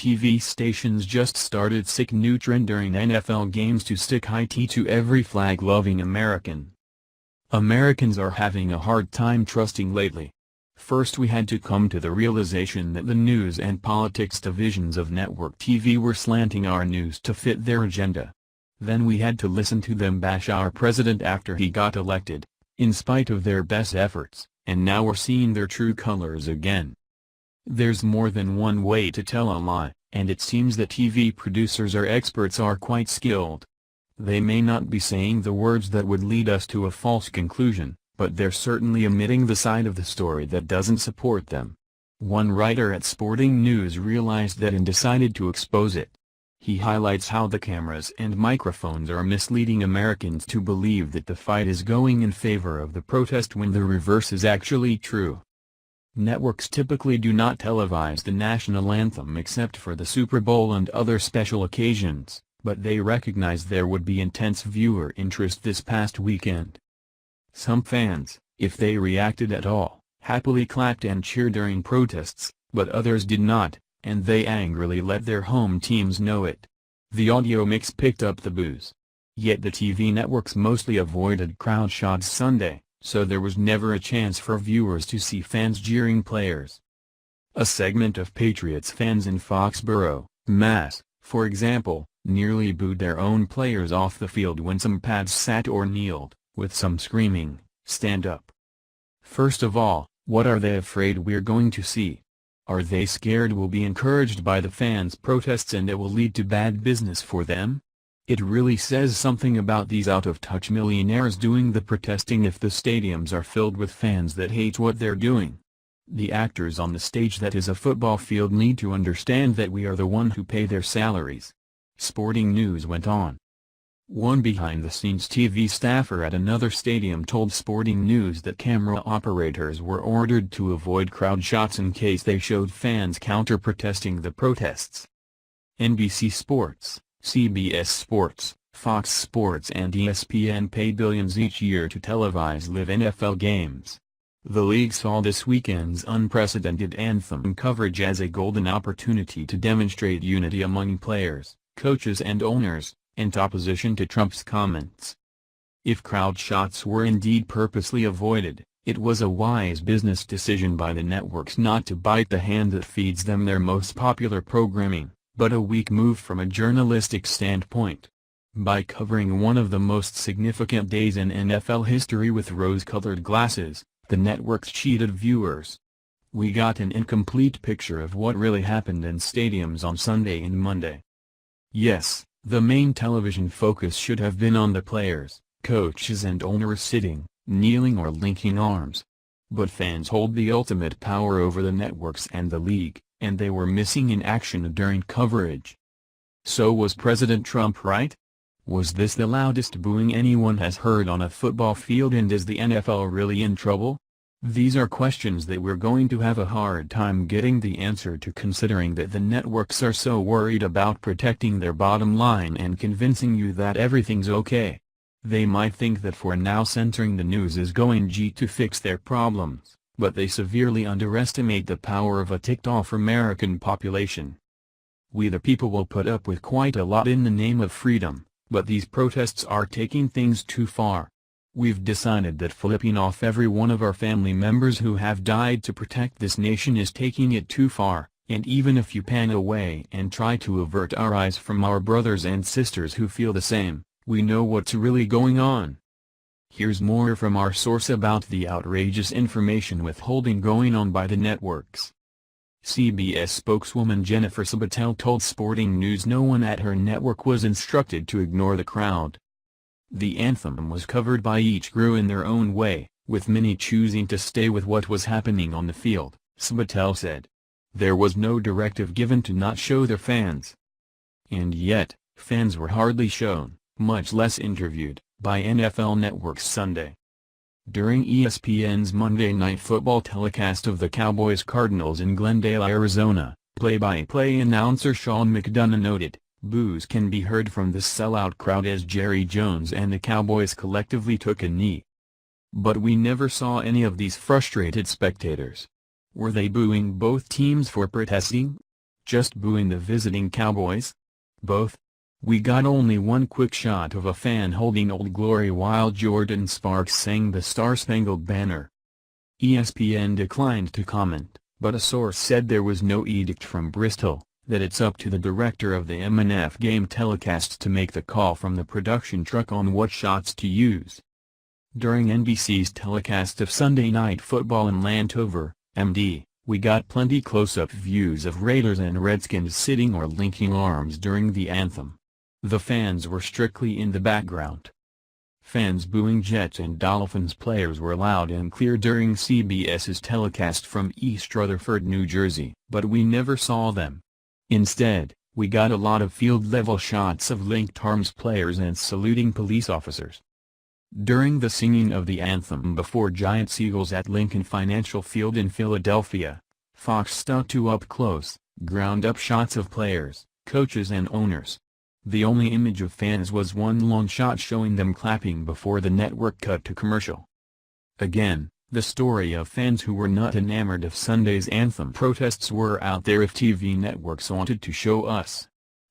TV stations just started sick new trend during NFL games to stick high tea to every flag-loving American. Americans are having a hard time trusting lately. First we had to come to the realization that the news and politics divisions of network TV were slanting our news to fit their agenda. Then we had to listen to them bash our president after he got elected, in spite of their best efforts, and now we're seeing their true colors again. There's more than one way to tell a lie, and it seems that TV producers or experts are quite skilled. They may not be saying the words that would lead us to a false conclusion, but they're certainly omitting the side of the story that doesn't support them. One writer at Sporting News realized that and decided to expose it. He highlights how the cameras and microphones are misleading Americans to believe that the fight is going in favor of the protest when the reverse is actually true. Networks typically do not televise the national anthem except for the Super Bowl and other special occasions, but they recognize there would be intense viewer interest this past weekend. Some fans, if they reacted at all, happily clapped and cheered during protests, but others did not, and they angrily let their home teams know it. The audio mix picked up the boos. Yet the TV networks mostly avoided crowd shots Sunday, so there was never a chance for viewers to see fans jeering players. A segment of Patriots fans in Foxborough, Mass., for example, nearly booed their own players off the field when some pads sat or kneeled, with some screaming, "Stand up." First of all, what are they afraid we're going to see? Are they scared we'll be encouraged by the fans' protests and it will lead to bad business for them? It really says something about these out-of-touch millionaires doing the protesting if the stadiums are filled with fans that hate what they're doing. The actors on the stage that is a football field need to understand that we are the one who pay their salaries. Sporting News went on. One behind-the-scenes TV staffer at another stadium told Sporting News that camera operators were ordered to avoid crowd shots in case they showed fans counter-protesting the protests. NBC Sports, CBS Sports, Fox Sports and ESPN pay billions each year to televise live NFL games. The league saw this weekend's unprecedented anthem coverage as a golden opportunity to demonstrate unity among players, coaches and owners, in opposition to Trump's comments. If crowd shots were indeed purposely avoided, it was a wise business decision by the networks not to bite the hand that feeds them their most popular programming, but a weak move from a journalistic standpoint. By covering one of the most significant days in NFL history with rose-colored glasses, the networks cheated viewers. We got an incomplete picture of what really happened in stadiums on Sunday and Monday. Yes, the main television focus should have been on the players, coaches and owners sitting, kneeling or linking arms. But fans hold the ultimate power over the networks and the league, and they were missing in action during coverage. So was President Trump right? Was this the loudest booing anyone has heard on a football field, and is the NFL really in trouble? These are questions that we're going to have a hard time getting the answer to, considering that the networks are so worried about protecting their bottom line and convincing you that everything's okay. They might think that for now censoring the news is going to fix their problems, but they severely underestimate the power of a ticked-off American population. We the people will put up with quite a lot in the name of freedom, but these protests are taking things too far. We've decided that flipping off every one of our family members who have died to protect this nation is taking it too far, and even if you pan away and try to avert our eyes from our brothers and sisters who feel the same, we know what's really going on. Here's more from our source about the outrageous information withholding going on by the networks. CBS spokeswoman Jennifer Sabatel told Sporting News no one at her network was instructed to ignore the crowd. The anthem was covered by each crew in their own way, with many choosing to stay with what was happening on the field, Sabatel said. There was no directive given to not show their fans. And yet, fans were hardly shown, much less interviewed, by NFL networks Sunday. During ESPN's Monday Night Football telecast of the Cowboys-Cardinals in Glendale, Arizona, play-by-play announcer Sean McDonough noted, "Boos can be heard from this sellout crowd as Jerry Jones and the Cowboys collectively took a knee. But we never saw any of these frustrated spectators. Were they booing both teams for protesting? just booing the visiting Cowboys? Both? We got only one quick shot of a fan holding Old Glory while Jordan Sparks sang the Star-Spangled Banner. ESPN declined to comment, but a source said there was no edict from Bristol, that it's up to the director of the MNF game telecast to make the call from the production truck on what shots to use. During NBC's telecast of Sunday Night Football in Landover, MD, we got plenty close-up views of Raiders and Redskins sitting or linking arms during the anthem. The fans were strictly in the background. Fans booing Jets and Dolphins players were loud and clear during CBS's telecast from East Rutherford, New Jersey, but we never saw them. Instead, we got a lot of field-level shots of linked arms players and saluting police officers. During the singing of the anthem before Giants-Eagles at Lincoln Financial Field in Philadelphia, Fox stuck to up-close, ground-up shots of players, coaches and owners. The only image of fans was one long shot showing them clapping before the network cut to commercial. Again, the story of fans who were not enamored of Sunday's anthem protests were out there if TV networks wanted to show us.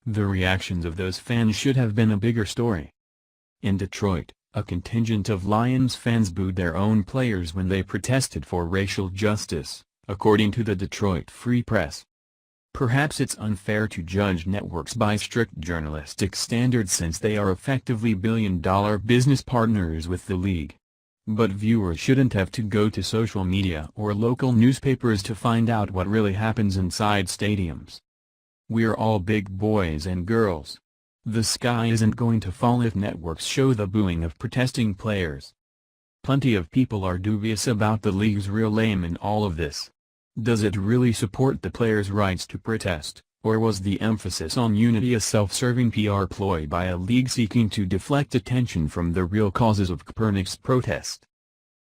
The reactions of those fans should have been a bigger story. In Detroit, a contingent of Lions fans booed their own players when they protested for racial justice, according to the Detroit Free Press. Perhaps it's unfair to judge networks by strict journalistic standards since they are effectively billion-dollar business partners with the league. But viewers shouldn't have to go to social media or local newspapers to find out what really happens inside stadiums. We're all big boys and girls. The sky isn't going to fall if networks show the booing of protesting players. Plenty of people are dubious about the league's real aim in all of this. Does it really support the players' rights to protest, or was the emphasis on unity a self-serving PR ploy by a league seeking to deflect attention from the real causes of Kaepernick's protest?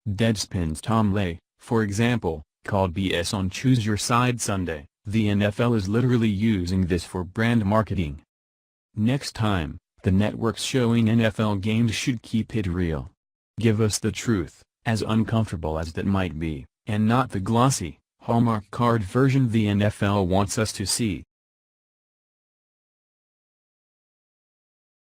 Deadspin's Tom Lay, for example, called BS on Choose Your Side Sunday. The NFL is literally using this for brand marketing. Next time, the networks showing NFL games should keep it real. Give us the truth, as uncomfortable as that might be, and not the glossy, Hallmark card version the NFL wants us to see.